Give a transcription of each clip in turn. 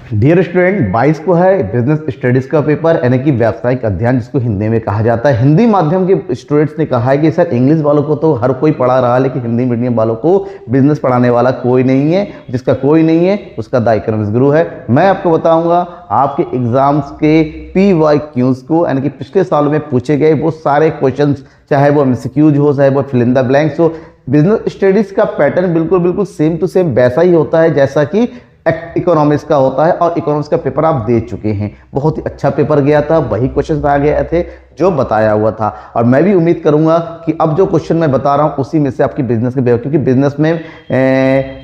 Dear student, 22 को है business studies का पेपर, यानी कि व्यावसायिक अध्ययन, जिसको हिंदी में कहा जाता है। हिंदी माध्यम के स्टूडेंट्स ने कहा है कि सर इंग्लिश वालों को तो हर कोई पढ़ा रहा है, लेकिन हिंदी मीडियम वालों को बिजनेस पढ़ाने वाला कोई नहीं है। जिसका कोई नहीं है उसका द इकोनॉमिक्स गुरु है। मैं आपको बताऊंगा आपके एग्जाम्स के PYQs को, यानी कि पिछले सालों में पूछे गए वो सारे क्वेश्चन, चाहे वो MCQs हो, चाहे वो फिल इन द ब्लैंक्स हो। बिजनेस स्टडीज का पैटर्न बिल्कुल सेम टू सेम वैसा ही होता है जैसा कि इकोनॉमिक्स का होता है, और इकोनॉमिक्स का पेपर आप दे चुके हैं। बहुत ही अच्छा पेपर गया था, वही क्वेश्चन आ गए थे जो बताया हुआ था। और मैं भी उम्मीद करूंगा कि अब जो क्वेश्चन मैं बता रहा हूं उसी में से आपकी बिजनेस के, क्योंकि बिजनेस में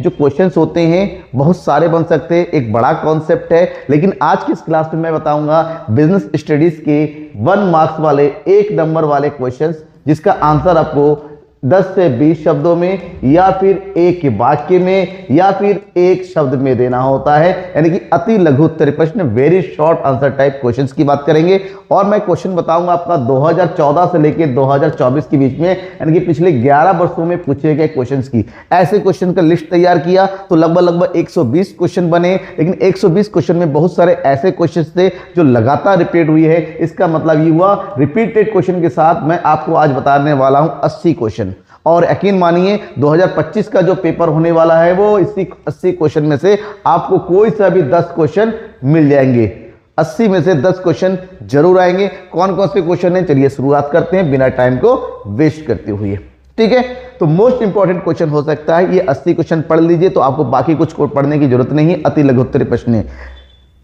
जो क्वेश्चंस होते हैं बहुत सारे बन सकते हैं, एक बड़ा कॉन्सेप्ट है। लेकिन आज की इस क्लास में मैं बताऊंगा बिजनेस स्टडीज के 1 मार्क्स वाले 1 नंबर वाले क्वेश्चन, जिसका आंसर आपको 10 से 20 शब्दों में या फिर एक वाक्य में या फिर एक शब्द में देना होता है, यानी कि अति लघु उत्तरीय प्रश्न, very short answer type questions की बात करेंगे। और मैं क्वेश्चन बताऊंगा आपका 2014 से लेकर 2024 के बीच में, यानी कि पिछले 11 वर्षों में पूछे गए क्वेश्चंस की। ऐसे क्वेश्चन का लिस्ट तैयार किया तो लगभग 120 क्वेश्चन बने, लेकिन 120 क्वेश्चन में बहुत सारे ऐसे क्वेश्चन थे जो लगातार रिपीट हुई है। इसका मतलब ये हुआ रिपीटेड क्वेश्चन के साथ मैं आपको आज बताने वाला हूं 80 क्वेश्चन। और यकीन मानिए 2025 का जो पेपर होने वाला है वो इसी 80 क्वेश्चन में से आपको कोई सा भी 10 क्वेश्चन मिल जाएंगे। 80 में से 10 क्वेश्चन जरूर आएंगे। कौन कौन से क्वेश्चन हैं, चलिए शुरुआत करते हैं बिना टाइम को वेस्ट करते हुए। ठीक है, तो मोस्ट इंपॉर्टेंट क्वेश्चन हो सकता है ये 80 क्वेश्चन पढ़ लीजिए, तो आपको बाकी कुछ पढ़ने की जरूरत नहीं है। अति लघु उत्तरीय प्रश्न है।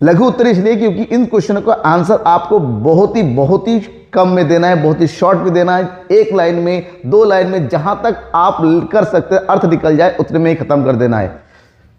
लघु उत्तरीय इसलिए क्योंकि इन क्वेश्चनों का आंसर आपको बहुत ही कम में देना है, बहुत ही शॉर्ट में देना है। 1 लाइन में, 2 लाइन में, जहां तक आप कर सकते हैं, अर्थ निकल जाए उतने में ही खत्म कर देना है।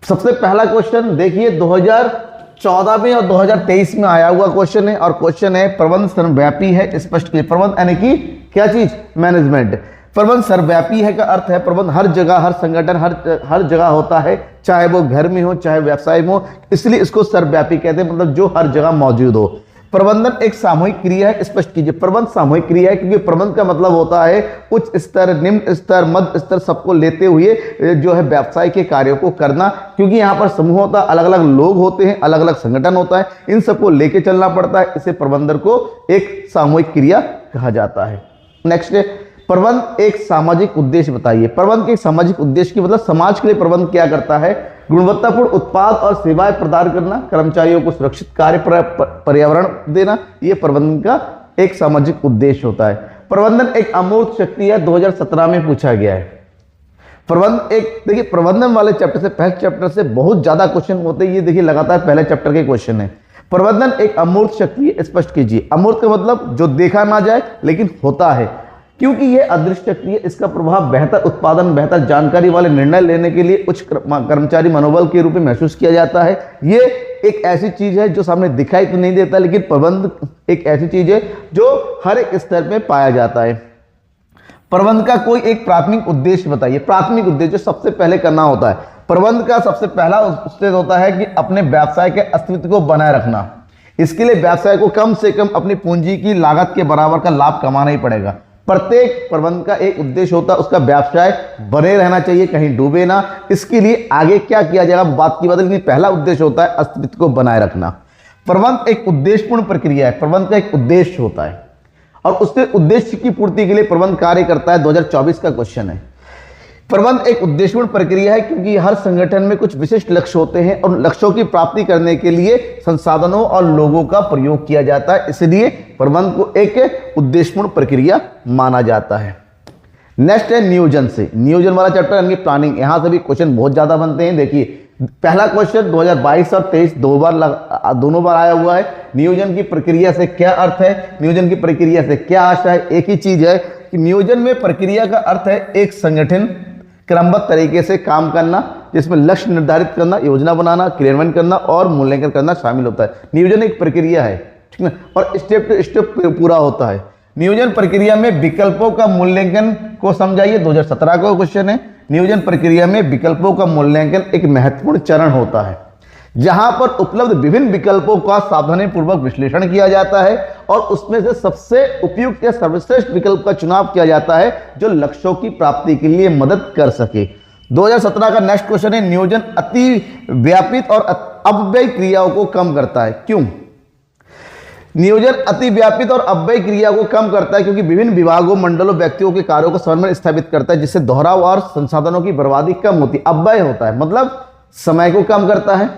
सबसे पहला क्वेश्चन देखिए, 2014 में और 2023 में आया हुआ क्वेश्चन है, और क्वेश्चन है प्रबंध सर्वव्यापी है, स्पष्ट कीजिए। प्रबंध यानी कि क्या चीज? मैनेजमेंट। प्रबंध सर्वव्यापी है का अर्थ है प्रबंध हर जगह, हर संगठन, हर जगह होता है, चाहे वो घर में हो चाहे व्यवसाय में हो, इसलिए इसको सर्वव्यापी कहते हैं, मतलब जो हर जगह मौजूद हो। प्रबंधन एक सामूहिक क्रिया है, स्पष्ट कीजिए। प्रबंध सामूहिक क्रिया है क्योंकि प्रबंध का मतलब होता है उच्च स्तर, निम्न स्तर, मध्य स्तर सबको लेते हुए जो है व्यवसाय के कार्यों को करना। क्योंकि यहाँ पर समूह होता है, अलग अलग लोग होते हैं, अलग अलग संगठन होता है, इन सबको लेके चलना पड़ता है। इसे प्रबंधन को एक सामूहिक क्रिया कहा जाता है। नेक्स्ट है प्रबंध एक सामाजिक उद्देश्य बताइए। प्रबंध के सामाजिक उद्देश्य की मतलब समाज के लिए प्रबंध क्या करता है? गुणवत्तापूर्ण उत्पाद और सेवाएं प्रदान करना, कर्मचारियों को सुरक्षित कार्य पर्यावरण देना, यह प्रबंधन का एक सामाजिक उद्देश्य होता है। प्रबंधन एक अमूर्त शक्ति है, 2017 में पूछा गया है। प्रबंध एक, देखिए प्रबंधन वाले चैप्टर से, पहले चैप्टर से बहुत ज्यादा क्वेश्चन होते हैं। ये देखिए लगातार पहले चैप्टर के क्वेश्चन है। प्रबंधन एक अमूर्त शक्ति है, स्पष्ट कीजिए। अमूर्त का मतलब जो देखा ना जाए लेकिन होता है, क्योंकि यह अदृश्य शक्ति है। इसका प्रभाव बेहतर उत्पादन, बेहतर जानकारी वाले निर्णय लेने के लिए उच्च कर्मचारी मनोबल के रूप में महसूस किया जाता है। यह एक ऐसी चीज है जो सामने दिखाई तो नहीं देता, लेकिन प्रबंध एक ऐसी चीज है जो हर एक स्तर पे पाया जाता है। प्रबंध का कोई एक प्राथमिक उद्देश्य बताइए। प्राथमिक उद्देश्य जो सबसे पहले करना होता है, प्रबंध का सबसे पहला उद्देश्य होता है कि अपने व्यवसाय के अस्तित्व को बनाए रखना। इसके लिए व्यवसाय को कम से कम अपनी पूंजी की लागत के बराबर का लाभ कमाना ही पड़ेगा। प्रत्येक प्रबंध का एक उद्देश्य होता है, उसका व्यवसाय बने रहना चाहिए, कहीं डूबे ना। इसके लिए आगे क्या किया जाएगा बात की बात, लेकिन पहला उद्देश्य होता है अस्तित्व को बनाए रखना। प्रबंध एक उद्देश्यपूर्ण प्रक्रिया है। प्रबंध का एक उद्देश्य होता है और उसके उद्देश्य की पूर्ति के लिए प्रबंध कार्य करता है। 2024 का क्वेश्चन है। प्रबंध एक उद्देश्यपूर्ण प्रक्रिया है क्योंकि हर संगठन में कुछ विशिष्ट लक्ष्य होते हैं और लक्ष्यों की प्राप्ति करने के लिए संसाधनों और लोगों का प्रयोग किया जाता है, इसलिए प्रबंध को एक उद्देश्यपूर्ण प्रक्रिया माना जाता है। नेक्स्ट है नियोजन से। नियोजन वाला चैप्टर यानी प्लानिंग। यहां से भी क्वेश्चन बहुत ज्यादा बनते हैं। देखिए पहला क्वेश्चन 2022 और 23 दोनों बार आया हुआ है। नियोजन की प्रक्रिया से क्या अर्थ है, नियोजन की प्रक्रिया से क्या आशा है? एक ही चीज है कि नियोजन में प्रक्रिया का अर्थ है एक संगठन क्रमबद्ध तरीके से काम करना, जिसमें लक्ष्य निर्धारित करना, योजना बनाना, क्रियान्वयन करना और मूल्यांकन करना शामिल होता है। नियोजन एक प्रक्रिया है, ठीक है, और स्टेप टू स्टेप पूरा होता है। नियोजन प्रक्रिया में विकल्पों का मूल्यांकन को समझाइए। 2017 का क्वेश्चन है। नियोजन प्रक्रिया में विकल्पों का मूल्यांकन एक महत्वपूर्ण चरण होता है, जहां पर उपलब्ध विभिन्न विकल्पों का सावधानीपूर्वक विश्लेषण किया जाता है और उसमें से सबसे उपयुक्त या सर्वश्रेष्ठ विकल्प का चुनाव किया जाता है जो लक्ष्यों की प्राप्ति के लिए मदद कर सके। 2017 का नेक्स्ट क्वेश्चन है नियोजन अति व्यापित और अपव्यय क्रियाओं को कम करता है। क्यों? नियोजन अतिव्यापित और अपव्यय क्रिया को कम करता है क्योंकि विभिन्न विभागों, मंडलों, व्यक्तियों के कार्यों को समन्वय स्थापित करता है, जिससे दोहराव और संसाधनों की बर्बादी कम होती है। अपव्यय होता है मतलब समय को कम करता है,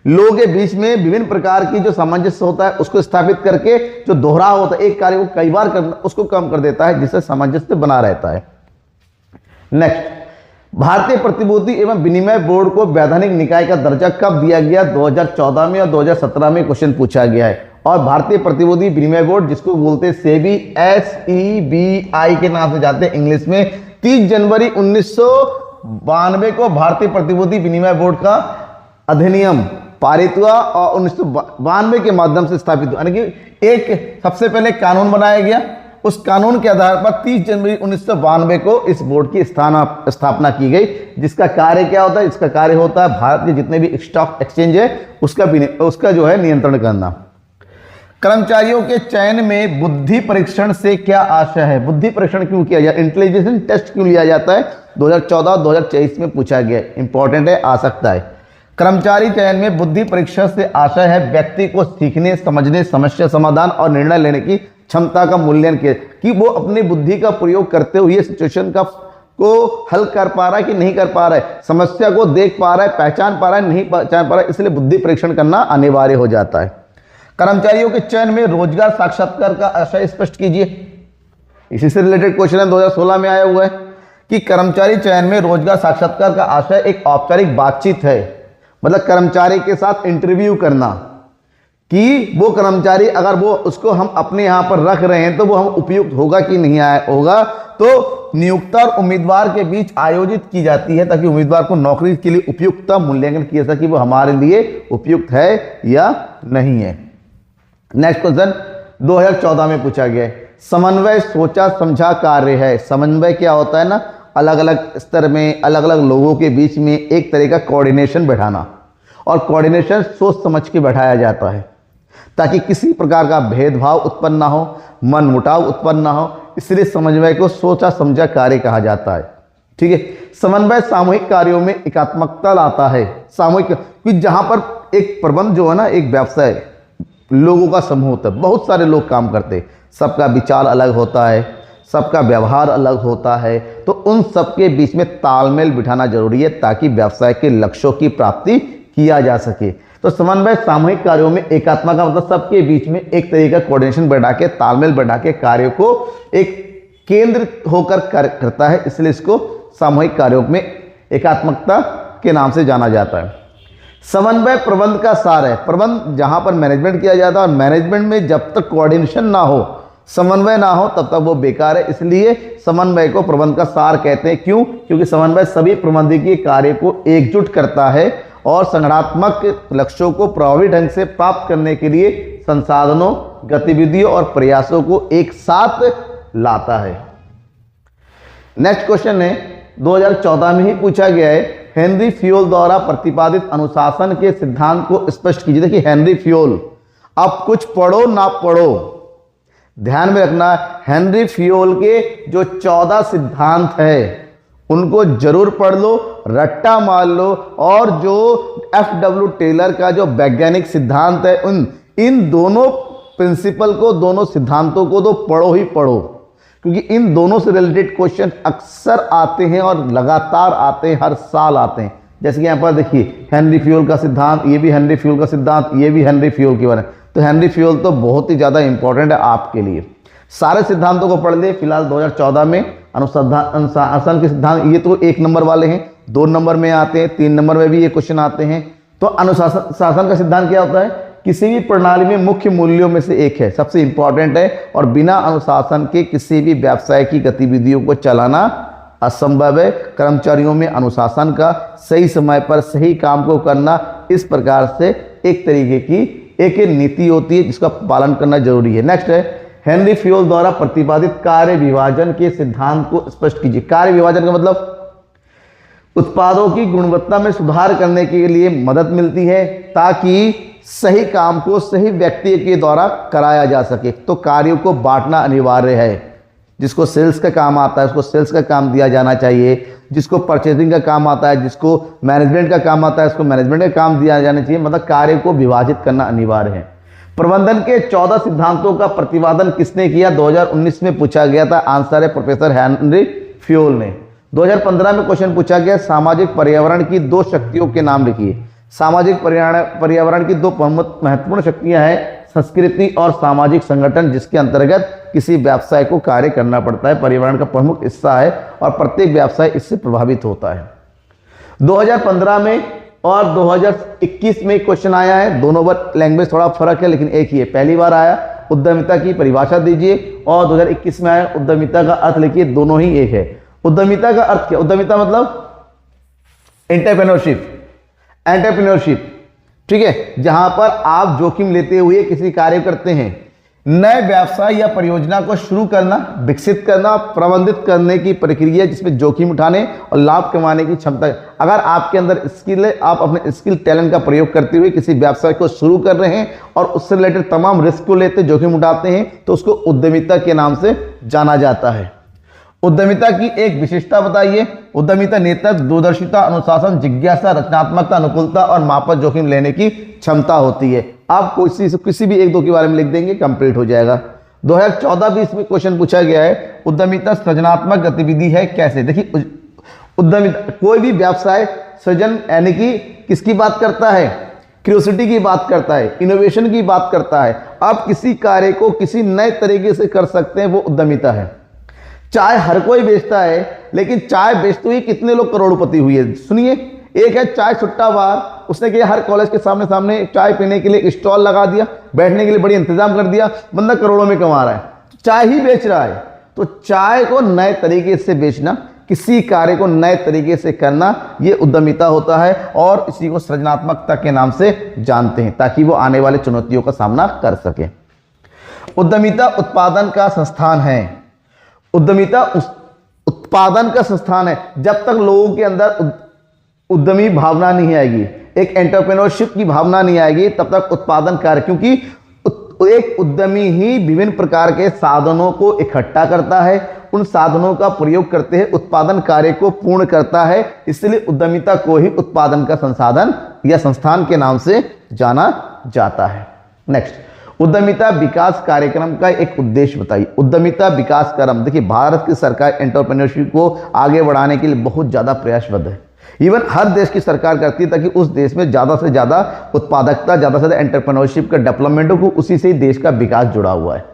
लोगों के बीच में विभिन्न प्रकार की जो सामंजस्य होता है उसको स्थापित करके जो दोहराव होता है, एक कार्य को कई बार करना, उसको कम कर देता है, जिससे सामंजस्य बना रहता है। नेक्स्ट, भारतीय प्रतिभूति एवं विनिमय बोर्ड को वैधानिक निकाय का दर्जा कब दिया गया? 2014 में और 2017 में क्वेश्चन पूछा गया है। और भारतीय प्रतिभूति विनिमय बोर्ड, जिसको बोलते हैं सेबी, SEBI के नाम से जाते हैं इंग्लिश में, 30 जनवरी 1992 को भारतीय प्रतिभूति विनिमय बोर्ड का अधिनियम पारित हुआ और 1992 के माध्यम से स्थापित हुआ, यानी कि एक सबसे पहले कानून बनाया गया। उस कानून के आधार पर 30 जनवरी 1992 को इस बोर्ड की स्थापना की गई, जिसका कार्य क्या होता है? इसका कार्य होता है भारत के जितने भी स्टॉक एक्सचेंज है उसका जो है नियंत्रण करना। कर्मचारियों के चयन में बुद्धि परीक्षण से क्या आशय है? बुद्धि परीक्षण क्यों किया जाए? इंटेलिजेंस टेस्ट क्यों लिया जाता है? 2014-2023 में पूछा गया, इंपॉर्टेंट है, आ सकता है। कर्मचारी चयन में बुद्धि परीक्षण से आशय है व्यक्ति को सीखने, समझने, समस्या समाधान और निर्णय लेने की क्षमता का मूल्यांकन कि वो अपनी बुद्धि का प्रयोग करते हुए सिचुएशन को हल कर पा रहा है कि नहीं कर पा रहा है, समस्या को देख पा रहा है, पहचान पा रहा है, नहीं पहचान पा रहा है, इसलिए बुद्धि परीक्षण करना अनिवार्य हो जाता है। कर्मचारियों के चयन में रोजगार साक्षात्कार का आशय स्पष्ट कीजिए। इसी से रिलेटेड क्वेश्चन 2016 में आया हुआ है कि कर्मचारी चयन में रोजगार साक्षात्कार का आशय एक औपचारिक बातचीत है, मतलब कर्मचारी के साथ इंटरव्यू करना कि वो कर्मचारी अगर वो उसको हम अपने यहाँ पर रख रहे हैं तो वो हम उपयुक्त होगा कि नहीं होगा, तो नियोक्ता और उम्मीदवार के बीच आयोजित की जाती है ताकि उम्मीदवार को नौकरी के लिए उपयुक्तता मूल्यांकन किया जा सके, वो हमारे लिए उपयुक्त है या नहीं है। नेक्स्ट क्वेश्चन 2014 में पूछा गया है, समन्वय सोचा समझा कार्य है। समन्वय क्या होता है ना, अलग अलग स्तर में अलग अलग लोगों के बीच में एक तरह का कोऑर्डिनेशन बैठाना, और कोऑर्डिनेशन सोच समझ के बैठाया जाता है ताकि किसी प्रकार का भेदभाव उत्पन्न ना हो, मनमुटाव उत्पन्न ना हो, इसलिए समन्वय को सोचा समझा कार्य कहा जाता है। ठीक है, समन्वय सामूहिक कार्यों में एकात्मकता लाता है। सामूहिक कि जहां पर एक प्रबंध जो है ना, एक व्यवसाय लोगों का समूह होता है, बहुत सारे लोग काम करते हैं, सबका विचार अलग होता है, सबका व्यवहार अलग होता है, तो उन सबके बीच में तालमेल बिठाना जरूरी है ताकि व्यवसाय के लक्ष्यों की प्राप्ति किया जा सके। तो समन्वय सामूहिक कार्यों में एकात्मता का मतलब सबके बीच में एक तरीके का कोऑर्डिनेशन बैठा के, तालमेल बैठा के कार्य को एक केंद्र होकर करता है, इसलिए इसको सामूहिक कार्यों में एकात्मकता के नाम से जाना जाता है। समन्वय प्रबंध का सार है। प्रबंध जहां पर मैनेजमेंट किया जाता है और मैनेजमेंट में जब तक कोऑर्डिनेशन ना हो, समन्वय ना हो, तब तक वो बेकार है, इसलिए समन्वय को प्रबंध का सार कहते हैं। क्यों? क्योंकि समन्वय सभी प्रबंधकीय कार्य को एकजुट करता है और संगठनात्मक लक्ष्यों को प्रभावी ढंग से प्राप्त करने के लिए संसाधनों, गतिविधियों और प्रयासों को एक साथ लाता है। नेक्स्ट क्वेश्चन है 2014 में ही पूछा गया है, हेनरी फ्योल द्वारा प्रतिपादित अनुशासन के सिद्धांत को स्पष्ट कीजिए। देखिए हेनरी फ्योल, अब कुछ पढ़ो ना पढ़ो, ध्यान में रखना, हेनरी फ्योल के जो 14 सिद्धांत है उनको जरूर पढ़ लो, रट्टा मार लो, और जो FW टेलर का जो वैज्ञानिक सिद्धांत है इन दोनों प्रिंसिपल को, दोनों सिद्धांतों को तो पढ़ो ही पढ़ो, क्योंकि इन दोनों से रिलेटेड क्वेश्चन अक्सर आते हैं और लगातार आते हैं, हर साल आते हैं। जैसे कि यहाँ पर देखिए हेनरी फ्योल का सिद्धांत, ये भी हेनरी फ्योल का सिद्धांत, ये भी हेनरी फ्योल के बारे में, तो हेनरी फ्योल तो बहुत ही ज़्यादा इंपॉर्टेंट है आपके लिए। सारे सिद्धांतों को पढ़ लिए। फिलहाल 2014 में अनुशासन के सिद्धांत ये तो 1 नंबर वाले हैं, 2 नंबर में आते हैं, 3 नंबर में भी ये क्वेश्चन आते हैं। तो अनुशासन का सिद्धांत क्या होता है? किसी भी प्रणाली में मुख्य मूल्यों में से एक है, सबसे इंपॉर्टेंट है, और बिना अनुशासन के किसी भी व्यवसाय की गतिविधियों को चलाना असंभव है। कर्मचारियों में अनुशासन का, सही समय पर सही काम को करना, इस प्रकार से एक तरीके की एक नीति होती है जिसका पालन करना जरूरी है। नेक्स्ट है, हेनरी फ्योल द्वारा प्रतिपादित कार्य विभाजन के सिद्धांत को स्पष्ट कीजिए। कार्य विभाजन का मतलब उत्पादों की गुणवत्ता में सुधार करने के लिए मदद मिलती है ताकि सही काम को सही व्यक्ति के द्वारा कराया जा सके। तो कार्यों को बांटना अनिवार्य है। जिसको सेल्स का काम आता है उसको सेल्स का काम दिया जाना चाहिए, जिसको परचेजिंग का काम आता है, जिसको मैनेजमेंट का काम आता है, उसको मैनेजमेंट का काम दिया जाना चाहिए। मतलब कार्य को विभाजित करना अनिवार्य है। प्रबंधन के 14 सिद्धांतों का प्रतिपादन किसने किया? 2019 में पूछा गया था। आंसर है प्रोफेसर हेनरी फ्योल ने। 2015 में क्वेश्चन पूछा गया, सामाजिक पर्यावरण की 2 शक्तियों के नाम लिखिए। सामाजिक पर्यावरण की 2 महत्वपूर्ण शक्तियां हैं, संस्कृति और सामाजिक संगठन, जिसके अंतर्गत किसी व्यवसाय को कार्य करना पड़ता है। पर्यावरण का प्रमुख हिस्सा है और प्रत्येक व्यवसाय इससे प्रभावित होता है। 2015 में और 2021 में क्वेश्चन आया है। दोनों बार लैंग्वेज थोड़ा फर्क है लेकिन एक ही है। पहली बार आया उद्यमिता की परिभाषा दीजिए और 2021 में आया उद्यमिता का अर्थ लिखिए। दोनों ही एक है। उद्यमिता का अर्थ क्या? उद्यमिता मतलब एंटरप्रेन्योरशिप, ठीक है, जहां पर आप जोखिम लेते हुए किसी कार्य करते हैं। नए व्यवसाय या परियोजना को शुरू करना, विकसित करना, प्रबंधित करने की प्रक्रिया जिसमें जोखिम उठाने और लाभ कमाने की क्षमता। अगर आपके अंदर स्किल है, आप अपने स्किल टैलेंट का प्रयोग करते हुए किसी व्यवसाय को शुरू कर रहे हैं और उससे रिलेटेड तमाम रिस्क को लेते, जोखिम उठाते हैं, तो उसको उद्यमिता के नाम से जाना जाता है। उद्यमिता की एक विशेषता बताइए। उद्यमिता नेतृत्व, दूरदर्शिता, अनुशासन, जिज्ञासा, रचनात्मकता, अनुकूलता और मापक जोखिम लेने की क्षमता होती है। आप किसी भी 1-2 के बारे में लिख देंगे, कंप्लीट हो जाएगा। 2014-20 में क्वेश्चन पूछा गया है, उद्यमिता सृजनात्मक गतिविधि है कैसे? देखिए, उद्यमिता कोई भी व्यवसाय सृजन यानी कि किसकी बात करता है? क्यूरियोसिटी की बात करता है, इनोवेशन की बात करता है। आप किसी कार्य को किसी नए तरीके से कर सकते हैं, वो उद्यमिता है। चाय हर कोई बेचता है, लेकिन चाय बेचते हुए कितने लोग करोड़पति हुए? सुनिए, एक है चाय छुट्टा बार, उसने किया हर कॉलेज के सामने चाय पीने के लिए स्टॉल लगा दिया, बैठने के लिए बड़ी इंतजाम कर दिया, बंदा करोड़ों में कमा रहा है, चाय ही बेच रहा है। तो चाय को नए तरीके से बेचना, किसी कार्य को नए तरीके से करना, ये उद्यमिता होता है और इसी को सृजनात्मकता के नाम से जानते हैं, ताकि वो आने वाली चुनौतियों का सामना कर सके। उद्यमिता उत्पादन का संस्थान है। उद्यमिता उत्पादन का संस्थान है। जब तक लोगों के अंदर उद्यमी भावना नहीं आएगी, एक एंटरप्रेन्योरशिप की भावना नहीं आएगी, तब तक उत्पादन कार्य, क्योंकि एक उद्यमी ही विभिन्न प्रकार के साधनों को इकट्ठा करता है, उन साधनों का प्रयोग करते हुए उत्पादन कार्य को पूर्ण करता है। इसलिए उद्यमिता को ही उत्पादन का संसाधन या संस्थान के नाम से जाना जाता है। नेक्स्ट, उद्यमिता विकास कार्यक्रम का एक उद्देश्य बताइए। उद्यमिता विकास कार्यक्रम, देखिए, भारत की सरकार एंटरप्रेन्योरशिप को आगे बढ़ाने के लिए बहुत ज़्यादा प्रयासबद्ध है। इवन हर देश की सरकार करती है ताकि उस देश में ज़्यादा से ज़्यादा उत्पादकता, ज़्यादा से ज़्यादा एंटरप्रेन्योरशिप का डेवलपमेंट हो, उसी से ही देश का विकास जुड़ा हुआ है।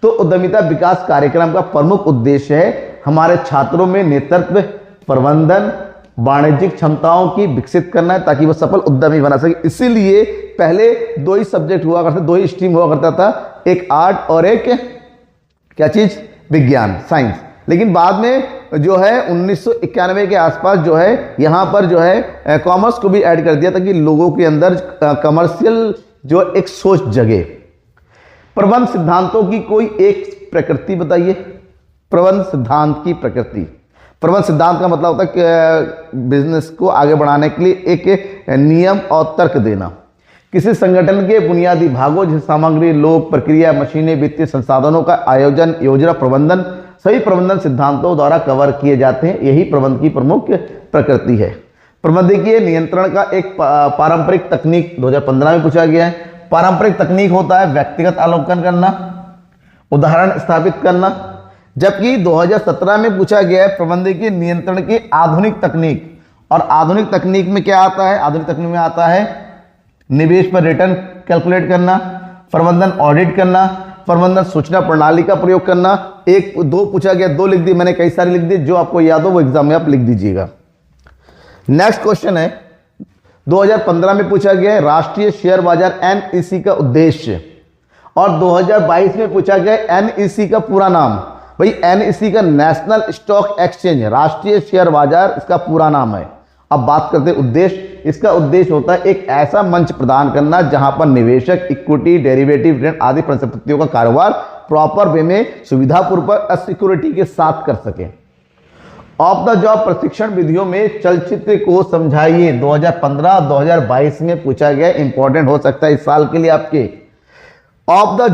तो उद्यमिता विकास कार्यक्रम का प्रमुख उद्देश्य है हमारे छात्रों में नेतृत्व, प्रबंधन, वाणिज्यिक क्षमताओं की विकसित करना है, ताकि वो सफल उद्यमी बना सके। इसीलिए पहले 2 ही सब्जेक्ट हुआ करते, 2 ही स्ट्रीम हुआ करता था, एक आर्ट और एक क्या चीज, विज्ञान, साइंस। लेकिन बाद में जो है 1991 के आसपास जो है यहाँ पर जो है कॉमर्स को भी ऐड कर दिया, ताकि लोगों के अंदर कमर्शियल जो एक सोच जगे। प्रबंध सिद्धांतों की कोई एक प्रकृति बताइए। प्रबंध सिद्धांत की प्रकृति। प्रबंध सिद्धांत का मतलब होता है कि बिजनेस को आगे बढ़ाने के लिए एक नियम और तर्क देना। किसी संगठन के बुनियादी भागों जैसे सामग्री, लोग, प्रक्रिया, मशीनें, वित्तीय संसाधनों का आयोजन, योजना, प्रबंधन सभी प्रबंधन सिद्धांतों द्वारा कवर किए जाते हैं। यही प्रबंध की प्रमुख प्रकृति है। प्रबंधकीय नियंत्रण का एक पारंपरिक तकनीक 2015 में पूछा गया है। पारंपरिक तकनीक होता है व्यक्तिगत अवलोकन करना, उदाहरण स्थापित करना, जबकि 2017 में पूछा गया है प्रबंधकीय नियंत्रण की आधुनिक तकनीक। और आधुनिक तकनीक में क्या आता है? आधुनिक तकनीक में आता है निवेश पर रिटर्न कैलकुलेट करना, प्रबंधन ऑडिट करना, प्रबंधन सूचना प्रणाली का प्रयोग करना। 1-2 पूछा गया, 2 लिख दी, मैंने कई सारे लिख दिए, जो आपको याद हो वो एग्जाम में आप लिख दीजिएगा। नेक्स्ट क्वेश्चन है 2015 में पूछा गया है राष्ट्रीय शेयर बाजार NSE का उद्देश्य, और 2022 में पूछा गया NSE का पूरा नाम। भाई NSE का नेशनल स्टॉक एक्सचेंज, राष्ट्रीय शेयर बाजार इसका पूरा नाम है। अब बात करते हैं उद्देश्य। इसका उद्देश्य होता है एक ऐसा मंच प्रदान करना जहां पर निवेशक इक्विटी, डेरिवेटिव, ऋण आदि परिसंपत्तियों का कारोबार प्रॉपर वे में सुविधापूर्वक सिक्योरिटी के साथ कर सके। ऑफ द जॉब प्रशिक्षण विधियों में चलचित्र को समझाइए। 2015-2022 में पूछा गया, इंपॉर्टेंट हो सकता है इस साल के लिए आपके। ऑफ द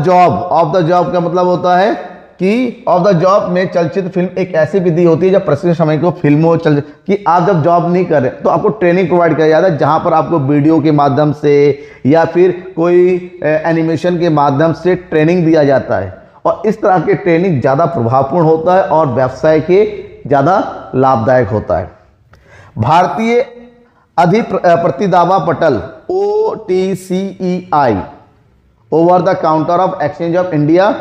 जॉब का मतलब होता है कि ऑफ द जॉब में चलचित्र फिल्म एक ऐसी विधि होती है जब प्रशिक्षण समय को फिल्मों चल कि आप जब जॉब नहीं कर रहे तो आपको ट्रेनिंग प्रोवाइड किया जाता है, जहां पर आपको वीडियो के माध्यम से या फिर कोई एनिमेशन के माध्यम से ट्रेनिंग दिया जाता है। और इस तरह के ट्रेनिंग ज़्यादा प्रभावपूर्ण होता है और व्यवसाय के ज़्यादा लाभदायक होता है। भारतीय प्रतिदावा पटल OTCEI over the counter of exchange of India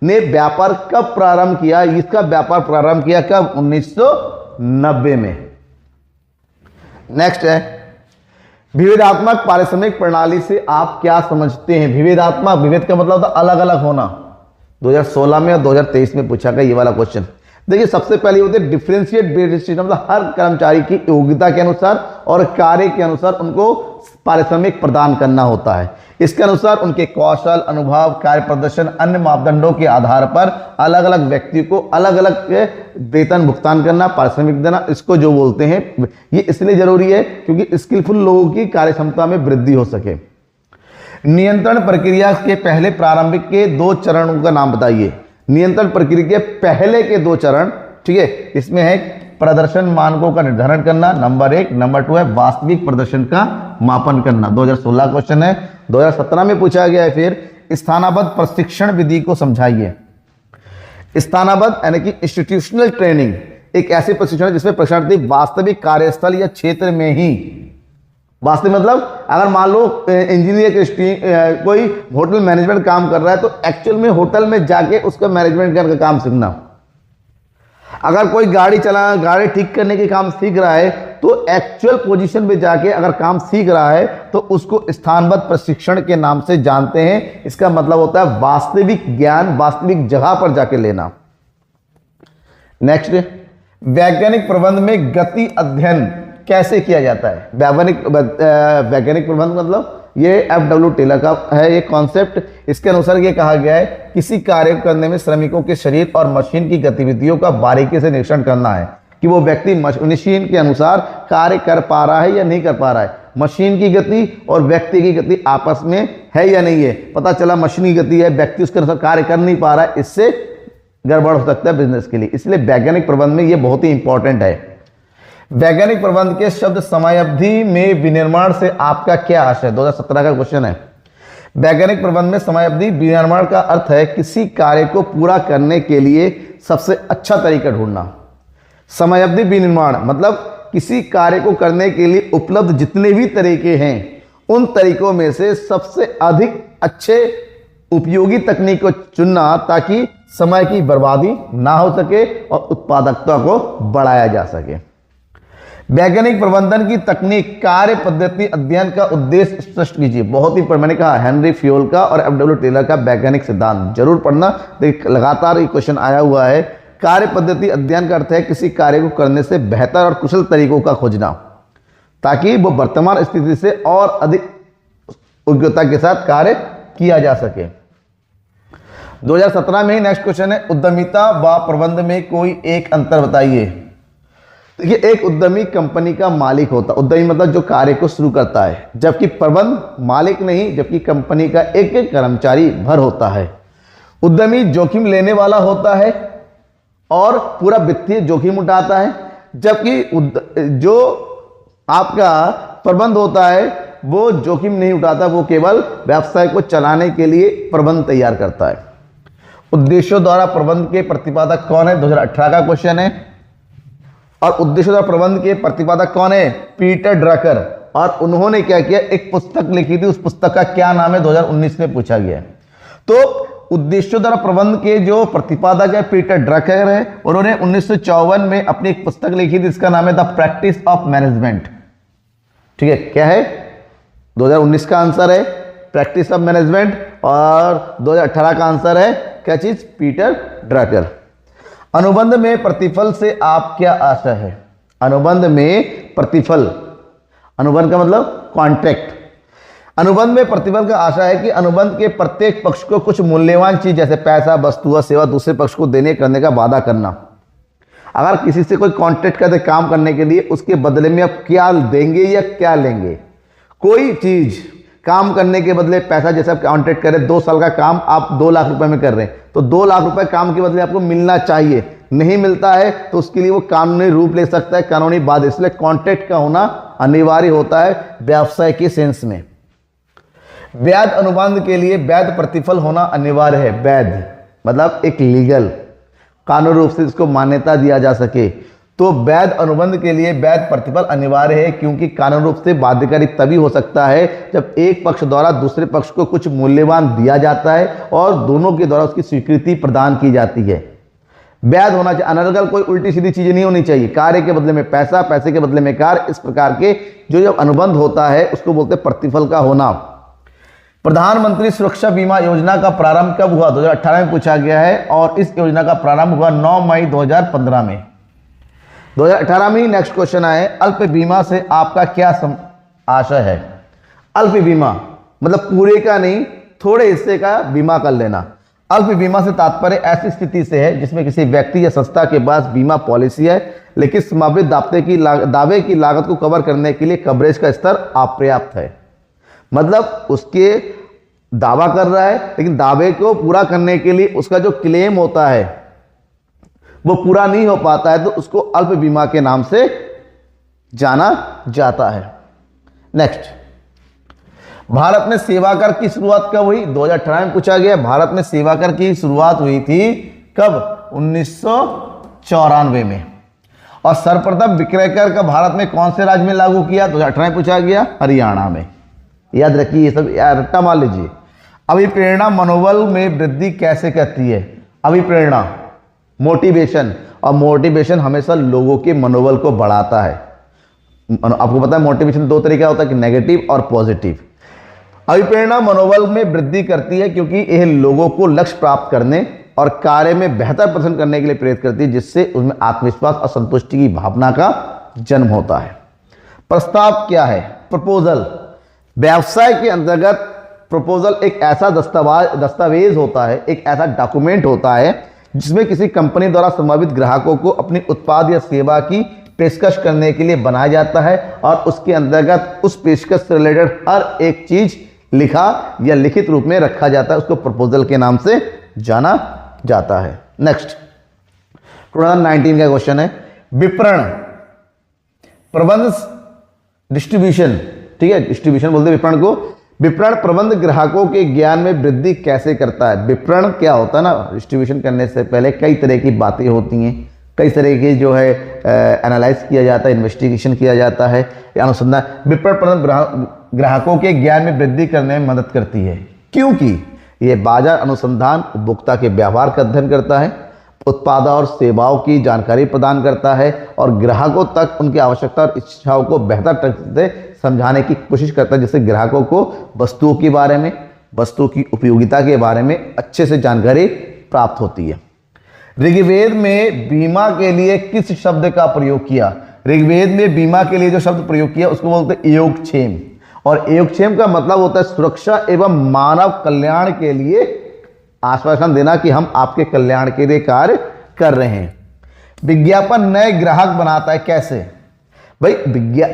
ने व्यापार कब प्रारंभ किया? इसका व्यापार प्रारंभ किया कब? 1990 में। नेक्स्ट है, विविधात्मक पारिश्रमिक प्रणाली से आप क्या समझते हैं? विविधात्मक, विविध का मतलब होता है अलग अलग होना। 2016 में और 2023 में पूछा गया ये वाला क्वेश्चन। देखिए, सबसे पहले होते हैं डिफरेंशिएट वेज सिस्टम, मतलब हर कर्मचारी की योग्यता के अनुसार और कार्य के अनुसार उनको पारिश्रमिक प्रदान करना होता है। इसके अनुसार उनके कौशल, अनुभव, कार्य प्रदर्शन, अन्य मापदंडों के आधार पर अलग अलग व्यक्ति को अलग अलग वेतन भुगतान करना, पारिश्रमिक देना, इसको जो बोलते हैं। ये इसलिए जरूरी है क्योंकि स्किलफुल लोगों की कार्य क्षमता में वृद्धि हो सके। नियंत्रण प्रक्रिया के पहले प्रारंभिक के 2 चरणों का नाम बताइए। नियंत्रण प्रक्रिया के पहले के 2 चरण, ठीक है, इसमें है प्रदर्शन मानकों का निर्धारण करना, नंबर 1। नंबर 2 है वास्तविक प्रदर्शन का मापन करना। 2016 क्वेश्चन है। 2017 में पूछा गया है फिर, स्थानाबद्ध प्रशिक्षण विधि को समझाइए। स्थानाबद्ध यानी कि इंस्टीट्यूशनल ट्रेनिंग एक ऐसी प्रशिक्षण है जिसमें प्रशिक्षणार्थी वास्तविक कार्यस्थल या क्षेत्र में ही, वास्तविक मतलब अगर मान लो इंजीनियर कोई होटल मैनेजमेंट काम कर रहा है तो एक्चुअल में होटल में जाके उसका मैनेजमेंट का काम सीखना। अगर कोई गाड़ी ठीक करने के काम सीख रहा है तो एक्चुअल पोजीशन में जाके अगर काम सीख रहा है तो उसको स्थानबद्ध प्रशिक्षण के नाम से जानते हैं। इसका मतलब होता है वास्तविक ज्ञान वैज्ञानिक जगह पर जाके लेना। नेक्स्ट, वैज्ञानिक प्रबंध में गति अध्ययन कैसे किया जाता है? वैज्ञानिक प्रबंध मतलब ये FW टेलर का है ये कॉन्सेप्ट। इसके अनुसार ये कहा गया है किसी कार्य को करने में श्रमिकों के शरीर और मशीन की गतिविधियों का बारीकी से निरीक्षण करना है कि वो व्यक्ति मशीन के अनुसार कार्य कर पा रहा है या नहीं कर पा रहा है। मशीन की गति और व्यक्ति की गति आपस में है या नहीं है। पता चला मशीन की गति है, व्यक्ति उसके अनुसार कार्य कर नहीं पा रहा है, इससे गड़बड़ हो सकता है बिजनेस के लिए। इसलिए वैज्ञानिक प्रबंध में ये बहुत ही इंपॉर्टेंट है। वैज्ञानिक प्रबंध के शब्द समयावधि में विनिर्माण से आपका क्या आशय? 2017 का क्वेश्चन है। वैज्ञानिक प्रबंध में समयावधि विनिर्माण का अर्थ है किसी कार्य को पूरा करने के लिए सबसे अच्छा तरीका ढूंढना। समयावधि विनिर्माण मतलब किसी कार्य को करने के लिए उपलब्ध जितने भी तरीके हैं उन तरीकों में से सबसे अधिक अच्छे उपयोगी तकनीक को चुनना ताकि समय की बर्बादी ना हो सके और उत्पादकता को बढ़ाया जा सके। वैज्ञानिक प्रबंधन की तकनीक कार्य पद्धति अध्ययन का उद्देश्य स्पष्ट कीजिए। बहुत ही मैंने कहा हेनरी फ्योल का और FW टेलर का वैज्ञानिक सिद्धांत जरूर पढ़ना। देखिए लगातार ये क्वेश्चन आया हुआ है। कार्य पद्धति अध्ययन का अर्थ है किसी कार्य को करने से बेहतर और कुशल तरीकों का खोजना ताकि वो वर्तमान स्थिति से और अधिक योग्यता के साथ कार्य किया जा सके। 2017 में ही नेक्स्ट क्वेश्चन है, उद्यमिता व प्रबंध में कोई एक अंतर बताइए। देखिए, एक उद्यमी कंपनी का मालिक होता है। उद्यमी मतलब जो कार्य को शुरू करता है, जबकि प्रबंध मालिक नहीं, जबकि कंपनी का एक एक कर्मचारी भर होता है। उद्यमी जोखिम लेने वाला होता है और पूरा वित्तीय जोखिम उठाता है, जबकि जो आपका प्रबंध होता है वो जोखिम नहीं उठाता, वो केवल व्यवसाय को चलाने के लिए प्रबंध तैयार करता है। उद्देश्यों द्वारा प्रबंध के प्रतिपादक कौन है? 2018 का क्वेश्चन है। और उद्देश्य द्वारा प्रबंध के प्रतिपादक कौन है? Peter Drucker. और उन्होंने क्या किया? एक पुस्तक लिखी थी, उस पुस्तक का क्या नाम है? 2019 में पूछा गया है। तो उद्देश्यों द्वारा प्रबंध के जो प्रतिपादक है पीटर ड्रकर है। उन्होंने 1954 में अपनी एक पुस्तक लिखी थी, इसका नाम है द प्रैक्टिस ऑफ मैनेजमेंट। ठीक है, क्या है? 2019 का आंसर है प्रैक्टिस ऑफ मैनेजमेंट और 2018 का आंसर है क्या चीज? Peter Drucker. अनुबंध में प्रतिफल से आप क्या आशा है? अनुबंध में प्रतिफल, अनुबंध का मतलब कॉन्ट्रैक्ट। अनुबंध में प्रतिफल का आशा है कि अनुबंध के प्रत्येक पक्ष को कुछ मूल्यवान चीज जैसे पैसा, वस्तु व सेवा दूसरे पक्ष को देने करने का वादा करना। अगर किसी से कोई कॉन्ट्रैक्ट करते काम करने के लिए उसके बदले में आप क्या देंगे या क्या लेंगे? कोई चीज काम करने के बदले पैसा, जैसे आप कॉन्ट्रैक्ट करें 2 साल का काम आप 2 लाख रुपए में कर रहे हैं, तो 2 लाख रुपए काम के बदले आपको मिलना चाहिए, नहीं मिलता है तो उसके लिए वो कानूनी रूप ले सकता है, कानूनी बात। इसलिए कॉन्ट्रैक्ट का होना अनिवार्य होता है व्यवसाय के सेंस में। वैध अनुबंध के लिए वैध प्रतिफल होना अनिवार्य है। वैध मतलब एक लीगल, कानूनी रूप से इसको मान्यता दिया जा सके, तो वैध अनुबंध के लिए वैध प्रतिफल अनिवार्य है, क्योंकि कानूनी रूप से बाध्यकारी तभी हो सकता है जब एक पक्ष द्वारा दूसरे पक्ष को कुछ मूल्यवान दिया जाता है और दोनों के द्वारा उसकी स्वीकृति प्रदान की जाती है। वैध होना चाहिए, अनर्गल कोई उल्टी सीधी चीजें नहीं होनी चाहिए। कार्य के बदले में पैसा, पैसे के बदले में कार्य, इस प्रकार के जो अनुबंध होता है उसको बोलते हैं प्रतिफल का होना। प्रधानमंत्री सुरक्षा बीमा योजना का प्रारंभ कब हुआ? 2018 में पूछा गया है, और इस योजना का प्रारंभ हुआ 9 मई 2015 में। 2018 में ही नेक्स्ट क्वेश्चन आए, अल्प बीमा से आपका क्या आशय है? अल्प बीमा मतलब पूरे का नहीं, थोड़े हिस्से का बीमा कर लेना। अल्प बीमा से तात्पर्य ऐसी स्थिति से है जिसमें किसी व्यक्ति या संस्था के पास बीमा पॉलिसी है, लेकिन संभावित दावे की लागत को कवर करने के लिए कवरेज का स्तर अपर्याप्त है। मतलब उसके दावा कर रहा है, लेकिन दावे को पूरा करने के लिए उसका जो क्लेम होता है वो पूरा नहीं हो पाता है, तो उसको अल्प बीमा के नाम से जाना जाता है। नेक्स्ट, भारत में सेवा कर की शुरुआत कब हुई? 2018 में पूछा गया। भारत में सेवा कर की शुरुआत हुई थी कब? 1994 में। और सर्वप्रथम विक्रय कर का भारत में कौन से राज्य में लागू किया? 2018 में पूछा गया, हरियाणा में। याद रखिए, ये सब रट्टा मान लीजिए। अभिप्रेरणा मनोबल में वृद्धि कैसे करती है? अभिप्रेरणा मोटिवेशन, और मोटिवेशन हमेशा लोगों के मनोबल को बढ़ाता है। आपको पता है मोटिवेशन 2 तरीका होता है कि नेगेटिव और पॉजिटिव। अभिप्रेरणा मनोबल में वृद्धि करती है क्योंकि यह लोगों को लक्ष्य प्राप्त करने और कार्य में बेहतर प्रदर्शन करने के लिए प्रेरित करती है, जिससे उनमें आत्मविश्वास और संतुष्टि की भावना का जन्म होता है। प्रस्ताव क्या है? प्रपोजल। व्यवसाय के अंतर्गत प्रपोजल एक ऐसा दस्तावेज होता है, एक ऐसा डॉक्यूमेंट होता है जिसमें किसी कंपनी द्वारा संभावित ग्राहकों को अपनी उत्पाद या सेवा की पेशकश करने के लिए बनाया जाता है, और उसके अंतर्गत उस पेशकश से रिलेटेड हर एक चीज लिखा या लिखित रूप में रखा जाता है। उसको प्रपोजल के नाम से जाना जाता है। नेक्स्ट 2019 का क्वेश्चन है, विपणन प्रबंध डिस्ट्रीब्यूशन, ठीक है, डिस्ट्रीब्यूशन बोलते हैं विपणन को। विपणन प्रबंध ग्राहकों के ज्ञान में वृद्धि कैसे करता है? विपणन क्या होता है ना, डिस्ट्रीब्यूशन करने से पहले कई तरह की बातें होती हैं, कई तरह की जो है एनालाइज किया जाता है, इन्वेस्टिगेशन किया जाता है, अनुसंधान। विपणन प्रबंध ग्राहकों के ज्ञान में वृद्धि करने में मदद करती है, क्योंकि यह बाजार अनुसंधान, उपभोक्ता के व्यवहार का अध्ययन करता है, उत्पादों और सेवाओं की जानकारी प्रदान करता है, और ग्राहकों तक उनकी आवश्यकता और इच्छाओं को बेहतर ढंग से समझाने की कोशिश करता है, जिससे ग्राहकों को वस्तुओं के बारे में, वस्तु की उपयोगिता के बारे में अच्छे से जानकारी प्राप्त होती है। ऋग्वेद में बीमा के लिए किस शब्द का प्रयोग किया? ऋग्वेद में बीमा के लिए जो शब्द प्रयोग किया उसको बोलते हैं योगक्षेम, और योगक्षेम का मतलब होता है सुरक्षा एवं मानव कल्याण के लिए आश्वासन देना कि हम आपके कल्याण के लिए कार्य कर रहे हैं। विज्ञापन नए ग्राहक बनाता है, कैसे? भाई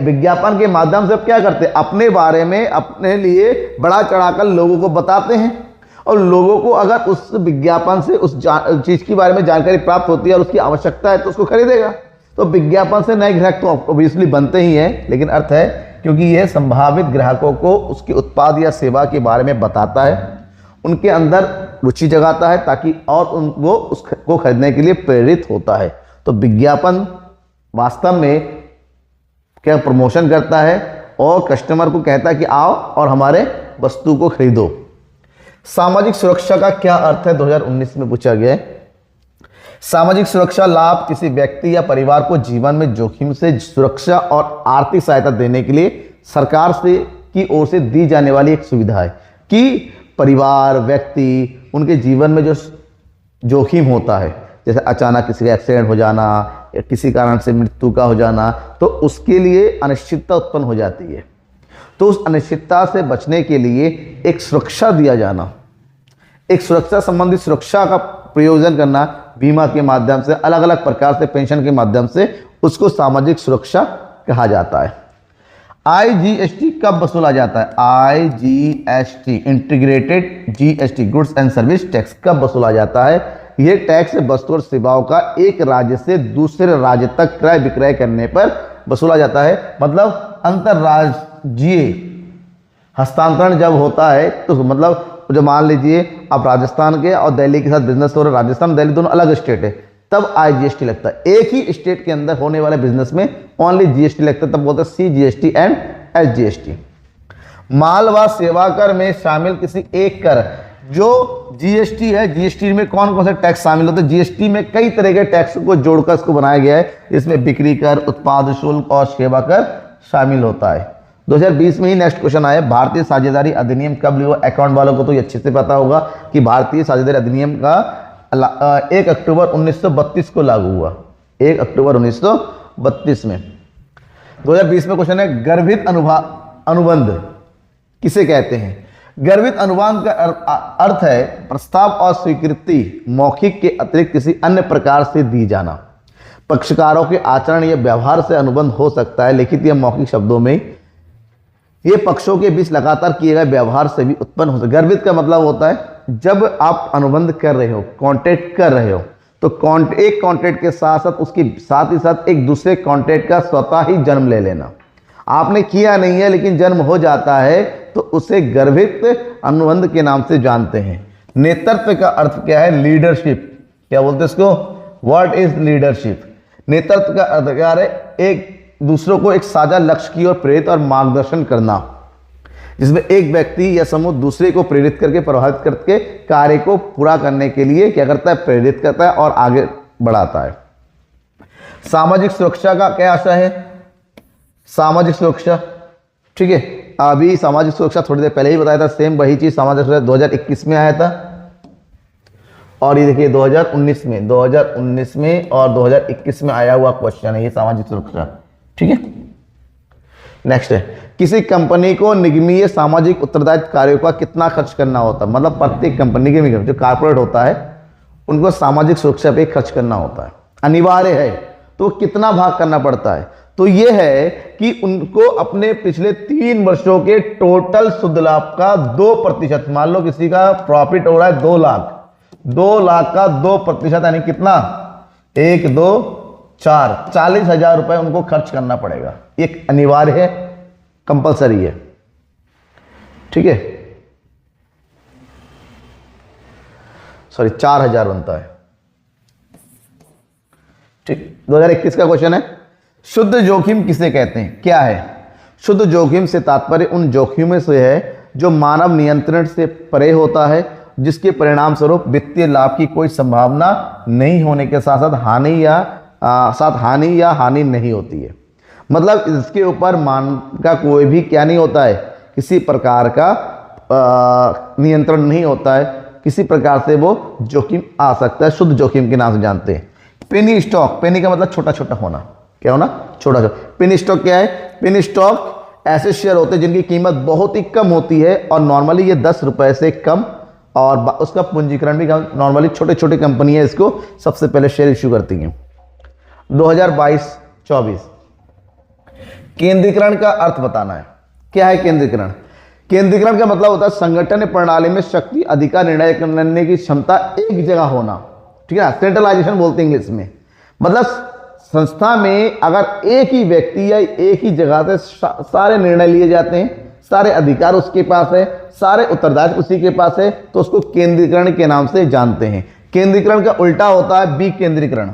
विज्ञापन के माध्यम से आप क्या करते हैं? अपने बारे में, अपने लिए बड़ा चढ़ाकर लोगों को बताते हैं, और लोगों को अगर उस विज्ञापन से उस चीज के बारे में जानकारी प्राप्त होती है और उसकी आवश्यकता है तो उसको खरीदेगा। तो विज्ञापन से नए ग्राहक तो ऑब्वियसली बनते ही हैं, लेकिन अर्थ है क्योंकि यह संभावित ग्राहकों को उसके उत्पाद या सेवा के बारे में बताता है, उनके अंदर रुचि जगाता है, ताकि और उनको उसको खरीदने के लिए प्रेरित होता है। तो विज्ञापन वास्तव में क्या प्रमोशन करता है और कस्टमर को कहता है कि आओ और हमारे वस्तु को खरीदो। सामाजिक सुरक्षा का क्या अर्थ है? 2019 में पूछा गया है। सामाजिक सुरक्षा लाभ किसी व्यक्ति या परिवार को जीवन में जोखिम से सुरक्षा और आर्थिक सहायता देने के लिए सरकार से की ओर से दी जाने वाली एक सुविधा है कि परिवार, व्यक्ति, उनके जीवन में जो जोखिम होता है, जैसे अचानक किसी का एक्सीडेंट हो जाना या किसी कारण से मृत्यु का हो जाना, तो उसके लिए अनिश्चितता उत्पन्न हो जाती है। तो उस अनिश्चितता से बचने के लिए एक सुरक्षा दिया जाना, एक सुरक्षा संबंधी सुरक्षा का प्रयोजन करना बीमा के माध्यम से, अलग अलग प्रकार से पेंशन के माध्यम से, उसको सामाजिक सुरक्षा कहा जाता है। IGST कब वसूला जाता है? IGST integrated GST goods and service tax कब वसूला जाता है? यह टैक्स वस्तु और सेवाओं का एक राज्य से दूसरे राज्य तक क्रय विक्रय करने पर वसूला जाता है। मतलब अंतरराज्यीय हस्तांतरण जब होता है तो मतलब जो मान लीजिए आप राजस्थान के और दिल्ली के साथ बिजनेस हो रहा है, राजस्थान दिल्ली दोनों अलग स्टेट है, तब IGST लगता है। एक ही स्टेट के अंदर होने वाले बिजनेस में ओनली GST लगता है, तब बोलते हैं CGST एंड SGST। माल व सेवा कर में शामिल किसी एक कर, जो GST है, GST में कौन कौन से टैक्स शामिल होते हैं? GST में कई तरह के टैक्स को जोड़कर इसको बनाया गया है, इसमें बिक्री कर, उत्पाद शुल्क और सेवा कर शामिल होता है। 2020 में ही नेक्स्ट क्वेश्चन आया, भारतीय साझेदारी अधिनियम कब लागू हुआ? अकाउंट वालों को तो ये अच्छे से पता होगा कि भारतीय साझेदारी अधिनियम का 1 अक्टूबर 1932 को लागू हुआ, 1 अक्टूबर 1932 में। 2020 में क्वेश्चन है, गर्भित अनुबंध किसे कहते हैं? गर्भित अनुबंध का अर्थ है प्रस्ताव और स्वीकृति मौखिक के अतिरिक्त किसी अन्य प्रकार से दी जाना। पक्षकारों के आचरण या व्यवहार से अनुबंध हो सकता है, लिखित या मौखिक शब्दों में। ये पक्षों के बीच लगातार किए गए व्यवहार से भी उत्पन्न हो सकता है। गर्भित का मतलब होता है जब आप अनुबंध कर रहे हो, कॉन्ट्रैक्ट कर रहे हो, तो एक कॉन्ट्रैक्ट के साथ साथ उसके साथ ही साथ एक दूसरे कॉन्ट्रैक्ट का स्वतः ही जन्म ले लेना। आपने किया नहीं है लेकिन जन्म हो जाता है तो उसे गर्भित अनुबंध के नाम से जानते हैं। नेतृत्व का अर्थ क्या है? लीडरशिप। क्या बोलते हैं इसको? What is leadership? नेतृत्व का अर्थ क्या है? एक दूसरों को एक साझा लक्ष्य की ओर प्रेरित और मार्गदर्शन करना, जिसमें एक व्यक्ति या समूह दूसरे को प्रेरित करके, प्रभावित करके कार्य को पूरा करने के लिए क्या करता है? प्रेरित करता है और आगे बढ़ाता है। सामाजिक सुरक्षा का क्या आशय है? सामाजिक सुरक्षा, ठीक है, अभी सामाजिक सुरक्षा थोड़ी देर पहले ही बताया था, सेम वही चीज सामाजिक सुरक्षा 2021 में आया था और ये देखिए 2019 में और 2021 में आया हुआ क्वेश्चन है ये सामाजिक सुरक्षा, ठीक है। नेक्स्ट है, किसी कंपनी को निगमीय सामाजिक उत्तरदायित्व कार्यों का कितना खर्च करना होता है? मतलब प्रत्येक कंपनी के जो कारपोरेट होता है उनको सामाजिक सुरक्षा पे खर्च करना होता है, अनिवार्य है। तो कितना भाग करना पड़ता है? तो ये है कि उनको अपने पिछले 3 वर्षों के टोटल शुद्ध लाभ का 2%, मान लो किसी का प्रॉफिट हो रहा है 2 लाख, 2 लाख का 2% यानी कितना? 1, 2, 4, 40,000 रुपए उनको खर्च करना पड़ेगा। एक अनिवार्य है, कंपलसरी है, ठीक है। सॉरी 4,000 बनता है, ठीक। 2021 का क्वेश्चन है, शुद्ध जोखिम किसे कहते हैं? क्या है शुद्ध जोखिम? से तात्पर्य उन जोखिमों से है जो मानव नियंत्रण से परे होता है, जिसके परिणाम स्वरूप वित्तीय लाभ की कोई संभावना नहीं होने के साथ साथ हानि या हानि नहीं होती है। मतलब इसके ऊपर मान का कोई भी क्या नहीं होता है, किसी प्रकार का नियंत्रण नहीं होता है, किसी प्रकार से वो जोखिम आ सकता है, शुद्ध जोखिम के नाम से जानते हैं। पेनी स्टॉक, पेनी का मतलब छोटा छोटा होना, क्या होना? छोटा छोटा। पेनी स्टॉक क्या है? पेनी स्टॉक ऐसे शेयर होते हैं जिनकी कीमत बहुत ही कम होती है और नॉर्मली ये 10 रुपए से कम, और उसका पूंजीकरण भी नॉर्मली छोटे छोटे कंपनियां इसको सबसे पहले शेयर इश्यू करती हैं। 2022-24 केंद्रीकरण का अर्थ बताना है। क्या है केंद्रीकरण? केंद्रीकरण का मतलब होता है संगठन प्रणाली में शक्ति अधिकार निर्णय करने की क्षमता एक जगह होना, ठीक है ना, सेंट्रलाइजेशन बोलते हैं इंग्लिश में। मतलब संस्था में अगर एक ही व्यक्ति या एक ही जगह से सारे निर्णय लिए जाते हैं, सारे अधिकार उसके पास है, सारे उत्तरदायित्व उसी के पास है, तो उसको केंद्रीकरण के नाम से जानते हैं। केंद्रीकरण का उल्टा होता है विकेंद्रीकरण,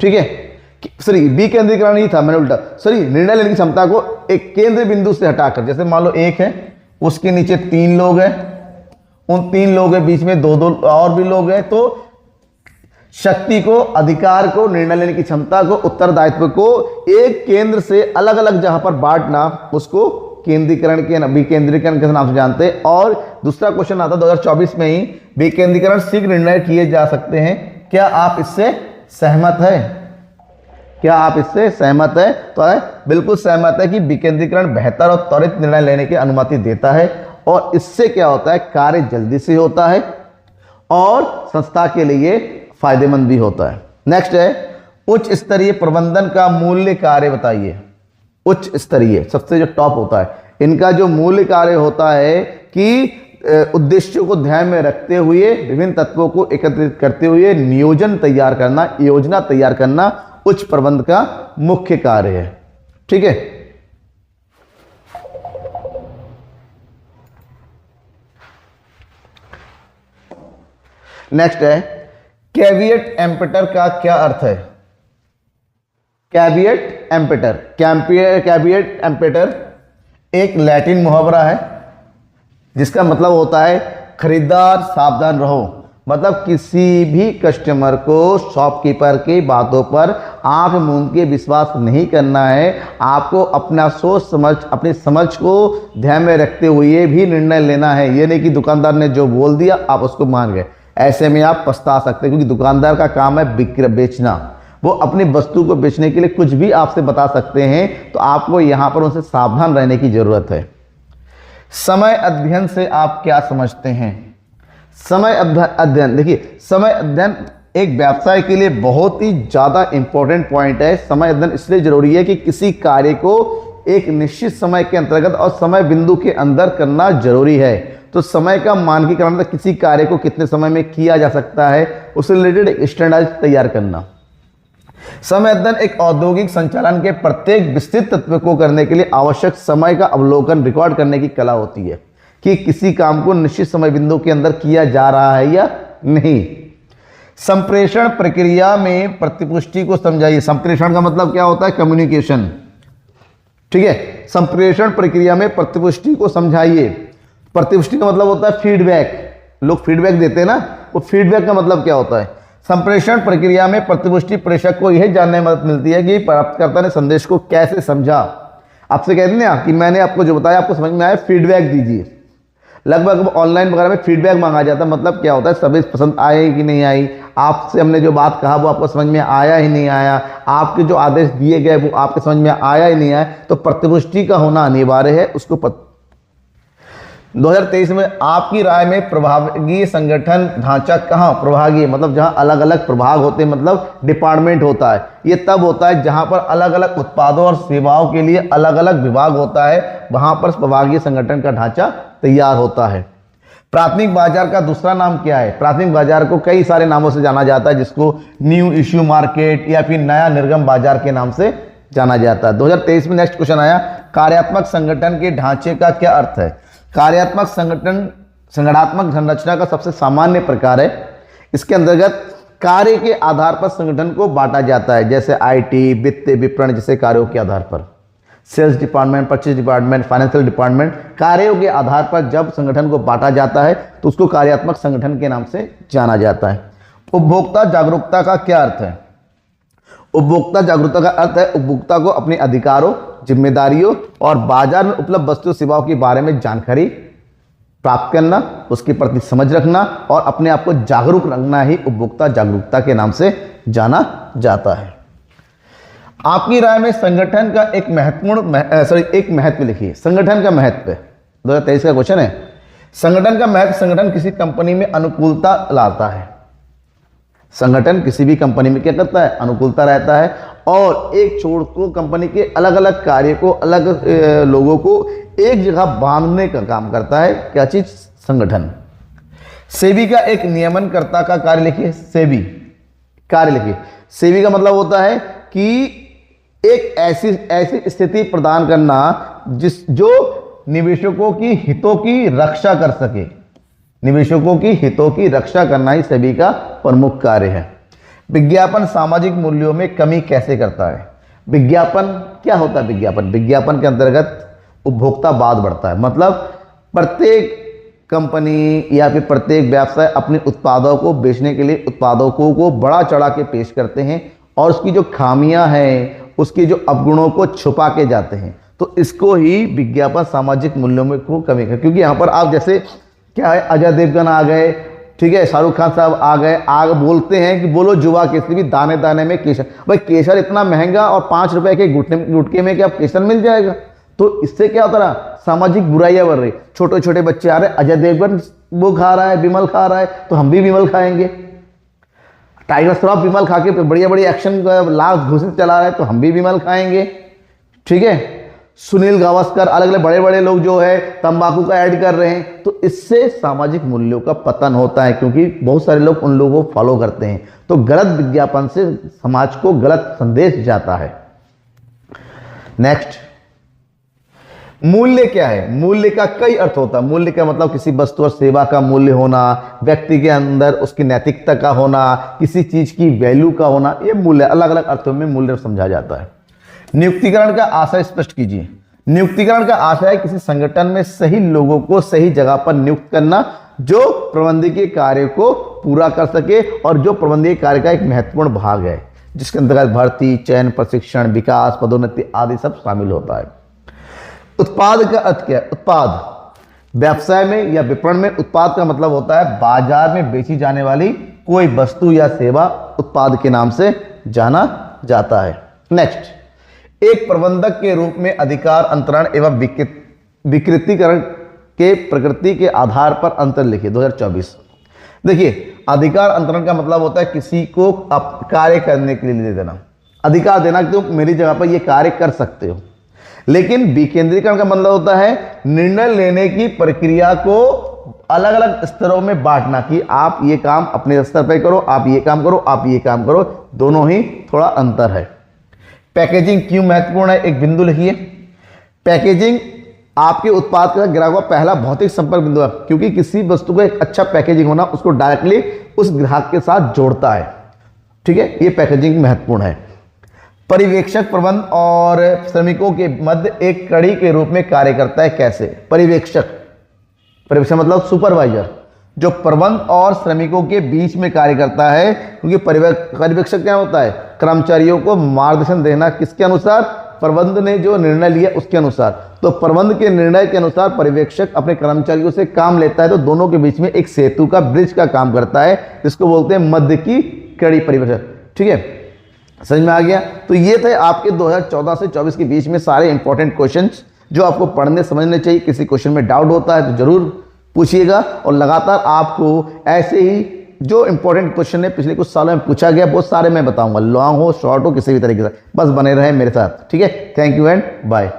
ठीक है। सॉरी विकेंद्रीकरण ही था, मैंने उल्टा, सॉरी, निर्णय लेने की क्षमता को एक केंद्र बिंदु से हटाकर, जैसे मान लो एक है, उसके नीचे 3 लोग हैं, उन 3 लोगों के बीच में 2-2 और भी लोग हैं, तो शक्ति को, अधिकार को, निर्णय लेने की क्षमता को, उत्तरदायित्व को एक केंद्र से अलग अलग जहां पर बांटना, उसको केंद्रीकरण के विकेंद्रीकरण के नाम से जानते हैं। और दूसरा क्वेश्चन आता है 2024 में ही, विकेंद्रीकरण शीघ्र निर्णय किए जा सकते हैं, क्या आप इससे सहमत है? क्या आप इससे सहमत है? तो है बिल्कुल सहमत है कि विकेंद्रीकरण बेहतर और त्वरित निर्णय लेने की अनुमति देता है, और इससे क्या होता है, कार्य जल्दी से होता है और संस्था के लिए फायदेमंद भी होता है। नेक्स्ट है, उच्च स्तरीय प्रबंधन का मूल्य कार्य बताइए। उच्च स्तरीय सबसे जो टॉप होता है, इनका जो मूल्य कार्य होता है कि उद्देश्यों को ध्यान में रखते हुए विभिन्न तत्वों को एकत्रित करते हुए नियोजन तैयार करना, योजना तैयार करना उच्च प्रबंध का मुख्य कार्य है। ठीक है, नेक्स्ट है कैविएट एम्पेटर का क्या अर्थ है। कैविएट एम्पेटर, कैविएट एम्पेटर एक लैटिन मुहावरा है जिसका मतलब होता है खरीदार सावधान रहो। मतलब किसी भी कस्टमर को शॉपकीपर की बातों पर आंख मूंद के विश्वास नहीं करना है। आपको अपना सोच समझ, अपनी समझ को ध्यान में रखते हुए भी निर्णय लेना है। ये नहीं कि दुकानदार ने जो बोल दिया आप उसको मान गए, ऐसे में आप पछता सकते हैं, क्योंकि दुकानदार का काम है बेचना। वो अपनी वस्तु को बेचने के लिए कुछ भी आपसे बता सकते हैं, तो आपको यहाँ पर उनसे सावधान रहने की जरूरत है। समय अध्ययन से आप क्या समझते हैं। समय अध्ययन, देखिए समय अध्ययन एक व्यवसाय के लिए बहुत ही ज़्यादा इंपॉर्टेंट पॉइंट है। समय अध्ययन इसलिए जरूरी है कि किसी कार्य को एक निश्चित समय के अंतर्गत और समय बिंदु के अंदर करना जरूरी है। तो समय का मानकीकरण, मतलब किसी कार्य को कितने समय में किया जा सकता है, उससे रिलेटेड एक स्टैंडर्ड तैयार करना। समय अध्ययन एक औद्योगिक संचालन के प्रत्येक विस्तृत तत्व को करने के लिए आवश्यक समय का अवलोकन, रिकॉर्ड करने की कला होती है कि किसी काम को निश्चित समय बिंदु के अंदर किया जा रहा है या नहीं। संप्रेषण प्रक्रिया में प्रतिपुष्टि को समझाइए। संप्रेषण का मतलब क्या होता है, कम्युनिकेशन। ठीक है, संप्रेषण प्रक्रिया में प्रतिपुष्टि को समझाइए। प्रतिपुष्टि का मतलब होता है फीडबैक। लोग फीडबैक देते हैं ना, वो फीडबैक का मतलब क्या होता है। संप्रेषण प्रक्रिया में प्रतिपुष्टि प्रेषक को यह जानने में मदद मिलती है कि प्राप्तकर्ता ने संदेश को कैसे समझा। आपसे कहते हैं ना कि मैंने आपको जो बताया आपको समझ में आया, फीडबैक दीजिए। लगभग ऑनलाइन वगैरह में फीडबैक मांगा जाता है। मतलब क्या होता है, सर्विस पसंद आई कि नहीं आई, आपसे हमने जो बात कहा वो आपको समझ में आया ही नहीं आया, आपके जो आदेश दिए गए वो आपके समझ में आया ही नहीं आया। तो प्रतिपुष्टि का होना अनिवार्य है। उसको 2023 में आपकी राय में प्रभागीय संगठन ढांचा कहाँ, प्रभागीय मतलब जहां अलग अलग प्रभाग होते हैं, मतलब डिपार्टमेंट होता है। ये तब होता है जहां पर अलग अलग उत्पादों और सेवाओं के लिए अलग अलग विभाग होता है, वहां पर प्रभागीय संगठन का ढांचा तैयार होता है। प्राथमिक बाजार का दूसरा नाम क्या है। प्राथमिक बाजार को कई सारे नामों से जाना जाता है, जिसको न्यू इश्यू मार्केट या फिर नया निर्गम बाजार के नाम से जाना जाता है। 2023 में नेक्स्ट क्वेश्चन आया, कार्यात्मक संगठन के ढांचे का क्या अर्थ है। कार्यात्मक संगठन संगठनात्मक संरचना का सबसे सामान्य प्रकार है। इसके अंतर्गत कार्य के आधार पर संगठन को बांटा जाता है, जैसे आईटी, वित्त, विपणन जैसे कार्यों के आधार पर, sales department, purchase department, financial department. कार्यों के आधार पर जब संगठन को बांटा जाता है तो उसको कार्यात्मक संगठन के नाम से जाना जाता है। उपभोक्ता जागरूकता का क्या अर्थ है। उपभोक्ता जागरूकता का अर्थ है उपभोक्ता को अपने अधिकारों, जिम्मेदारियों और बाजार में उपलब्ध वस्तु सेवाओं के बारे में जानकारी प्राप्त करना, उसके प्रति समझ रखना और अपने आप को जागरूक रखना ही उपभोक्ता जागरूकता के नाम से जाना जाता है। आपकी राय में संगठन का एक महत्व लिखिए। संगठन का महत्व 2023 का क्वेश्चन है। संगठन का महत्व, संगठन किसी कंपनी में अनुकूलता लाता है। संगठन किसी भी कंपनी में क्या करता है, अनुकूलता रहता है और एक छोड़ को कंपनी के अलग अलग कार्य को, अलग लोगों को एक जगह बांधने का काम करता है। क्या चीज, संगठन। सेबी का एक नियमनकर्ता का कार्य लिखिए। सेबी कार्य लिखिए। सेबी का मतलब होता है कि एक ऐसी स्थिति प्रदान करना जो निवेशकों की हितों की रक्षा कर सके। निवेशकों की हितों की रक्षा करना ही सेबी का प्रमुख कार्य है। विज्ञापन सामाजिक मूल्यों में कमी कैसे करता है। विज्ञापन क्या होता है। विज्ञापन के अंतर्गत उपभोक्तावाद बढ़ता है। मतलब प्रत्येक कंपनी या फिर प्रत्येक व्यवसाय अपने उत्पादों को बेचने के लिए उत्पादों को बढ़ा चढ़ा के पेश करते हैं और उसकी जो खामियां हैं, उसके जो अवगुणों को छुपा के जाते हैं। तो इसको ही विज्ञापन सामाजिक मूल्यों में को कमी कर, क्योंकि यहाँ पर आप जैसे क्या है, अजय देवगन आ गए, ठीक है, शाहरुख खान साहब आ गए, आग बोलते हैं कि बोलो जुआ केसरी भी दाने दाने में केसर। भाई केसर इतना महंगा और 5 रुपए के गुटके में क्या केसर मिल जाएगा। तो इससे क्या होता रहा, सामाजिक बुराइयां बढ़ रही। छोटे छोटे बच्चे आ रहे, अजय देवगन वो खा रहा है, विमल खा रहा है, तो हम भी विमल खाएंगे। टाइगर श्रॉफ विमल खा के बढ़िया बढ़िया एक्शन लाख घुसे चला रहा है, तो हम भी विमल खाएंगे। ठीक है, सुनील गावस्कर, अलग अलग बड़े बड़े लोग जो है तंबाकू का ऐड कर रहे हैं, तो इससे सामाजिक मूल्यों का पतन होता है, क्योंकि बहुत सारे लोग उन लोगों को फॉलो करते हैं। तो गलत विज्ञापन से समाज को गलत संदेश जाता है। नेक्स्ट, मूल्य क्या है? मूल्य का कई अर्थ होता है। मूल्य का मतलब किसी वस्तु और सेवा का मूल्य होना, व्यक्ति के अंदर उसकी नैतिकता का होना, किसी चीज की वैल्यू का होना, ये मूल्य अलग अलग अर्थों में मूल्य समझा जाता है। नियुक्तिकरण का आशय स्पष्ट कीजिए। नियुक्तिकरण का आशय है किसी संगठन में सही लोगों को सही जगह पर नियुक्त करना, जो प्रबंधकीय कार्य को पूरा कर सके और जो प्रबंधकीय कार्य का एक महत्वपूर्ण भाग है, जिसके अंतर्गत भर्ती, चयन, प्रशिक्षण, विकास, पदोन्नति आदि सब शामिल होता है। उत्पाद का अर्थ क्या है? उत्पाद व्यवसाय में या विपणन में उत्पाद का मतलब होता है बाजार में बेची जाने वाली कोई वस्तु या सेवा उत्पाद के नाम से जाना जाता है। नेक्स्ट, एक प्रबंधक के रूप में अधिकार अंतरण एवं विकृतीकरण के प्रकृति के आधार पर अंतर लिखिए 2024। देखिए, अधिकार अंतरण का मतलब होता है किसी को कार्य करने के लिए दे देना, अधिकार देना कि तुम मेरी जगह पर यह कार्य कर सकते हो। लेकिन विकेंद्रीकरण का मतलब होता है निर्णय लेने की प्रक्रिया को अलग अलग स्तरों में बांटना, कि आप ये काम अपने स्तर पर करो, आप ये काम करो, आप ये काम करो, दोनों ही थोड़ा अंतर है। पैकेजिंग क्यों महत्वपूर्ण है? एक बिंदु लिखिए। पैकेजिंग आपके उत्पाद के साथ ग्राहक का पहला भौतिक संपर्क बिंदु है, क्योंकि किसी वस्तु को एक अच्छा पैकेजिंग होना उसको डायरेक्टली उस ग्राहक के साथ जोड़ता है। ठीक है, ये पैकेजिंग महत्वपूर्ण है। पर्यवेक्षक प्रबंध और श्रमिकों के मध्य एक कड़ी के रूप में कार्य करता है। कैसे? पर्यवेक्षक मतलब सुपरवाइजर, जो प्रबंध और श्रमिकों के बीच में कार्य करता है, क्योंकि पर्यवेक्षक क्या होता है? कर्मचारियों को मार्गदर्शन देना, किसके अनुसार? प्रबंध ने जो निर्णय लिया उसके अनुसार। तो प्रबंध के निर्णय के अनुसार पर्यवेक्षक अपने कर्मचारियों से काम लेता है, तो दोनों के बीच में एक सेतु का, ब्रिज का काम करता है, जिसको बोलते हैं मध्य की कड़ी पर्यवेक्षक। ठीक है, समझ में आ गया? तो ये थे आपके 2014 से 24 के बीच में सारे इंपॉर्टेंट क्वेश्चंस जो आपको पढ़ने समझने चाहिए। किसी क्वेश्चन में डाउट होता है तो जरूर पूछिएगा, और लगातार आपको ऐसे ही जो इंपॉर्टेंट क्वेश्चन है पिछले कुछ सालों में पूछा गया, बहुत सारे मैं बताऊंगा, लॉन्ग हो, शॉर्ट हो, किसी भी तरीके से, बस बने रहे मेरे साथ। ठीक है, थैंक यू एंड बाय।